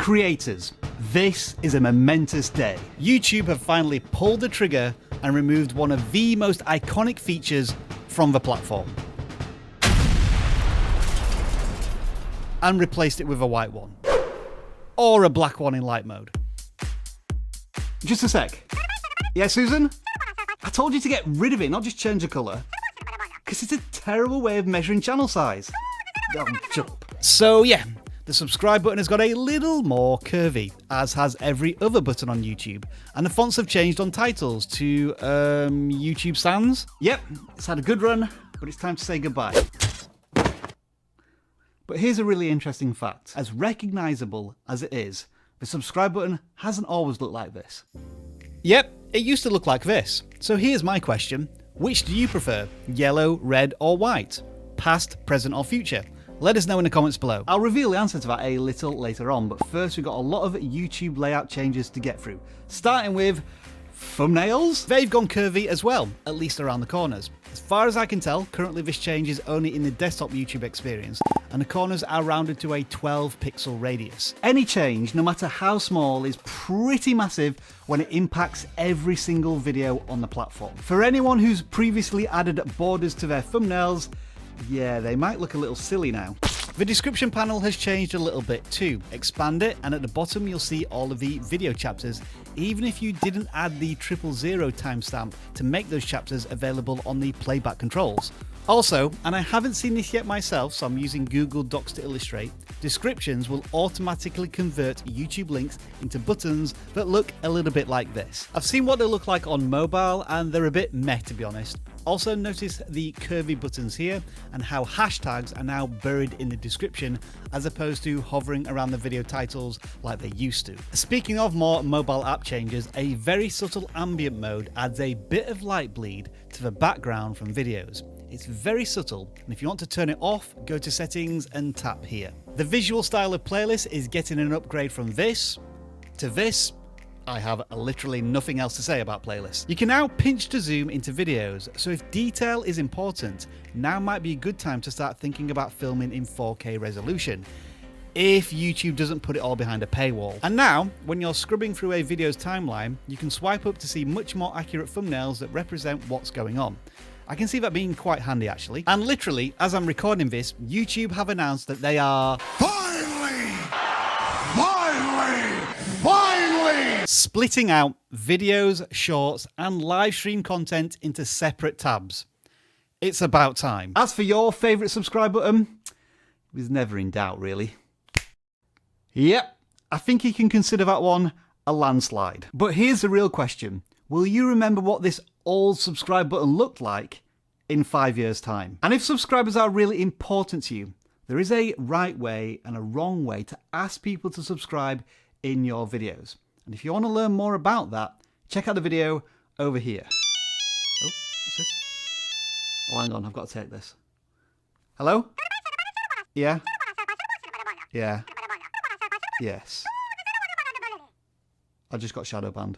Creators, this is a momentous day. YouTube have finally pulled the trigger and removed one of the most iconic features from the platform. And replaced it with a white one. Or a black one in light mode. Just a sec. Yeah, Susan? I told you to get rid of it, not just change the colour. Because it's a terrible way of measuring channel size. Oh, shut up. So yeah, the subscribe button has got a little more curvy, as has every other button on YouTube. And the fonts have changed on titles to, YouTube Sans. Yep, it's had a good run, but it's time to say goodbye. But here's a really interesting fact. As recognizable as it is, the subscribe button hasn't always looked like this. Yep, it used to look like this. So here's my question. Which do you prefer? Yellow, red or white? Past, present or future? Let us know in the comments below. I'll reveal the answer to that a little later on, but first we've got a lot of YouTube layout changes to get through. Starting with thumbnails. They've gone curvy as well, at least around the corners. As far as I can tell, currently this change is only in the desktop YouTube experience, and the corners are rounded to a 12 pixel radius. Any change, no matter how small, is pretty massive when it impacts every single video on the platform. For anyone who's previously added borders to their thumbnails, yeah, they might look a little silly now. The description panel has changed a little bit too. Expand it and at the bottom you'll see all of the video chapters, even if you didn't add the 000 timestamp to make those chapters available on the playback controls. Also, and I haven't seen this yet myself, so I'm using Google Docs to illustrate, descriptions will automatically convert YouTube links into buttons that look a little bit like this. I've seen what they look like on mobile and they're a bit meh, to be honest. Also notice the curvy buttons here and how hashtags are now buried in the description as opposed to hovering around the video titles like they used to. Speaking of more mobile app changes, a very subtle ambient mode adds a bit of light bleed to the background from videos. It's very subtle, and if you want to turn it off, go to settings and tap here. The visual style of playlist is getting an upgrade from this to this. I have literally nothing else to say about playlists. You can now pinch to zoom into videos, so if detail is important, now might be a good time to start thinking about filming in 4K resolution, if YouTube doesn't put it all behind a paywall. And now, when you're scrubbing through a video's timeline, you can swipe up to see much more accurate thumbnails that represent what's going on. I can see that being quite handy actually. And literally, as I'm recording this, YouTube have announced that they are finally splitting out videos, shorts, and live stream content into separate tabs. It's about time. As for your favourite subscribe button, it was never in doubt really. Yep, I think you can consider that one a landslide. But here's the real question. Will you remember what this old subscribe button looked like in 5 years' time? And if subscribers are really important to you, there is a right way and a wrong way to ask people to subscribe in your videos. And if you want to learn more about that, check out the video over here. Oh, what's this? Oh, hang on, I've got to take this. Hello? Yeah? Yeah. Yes. I just got shadow banned.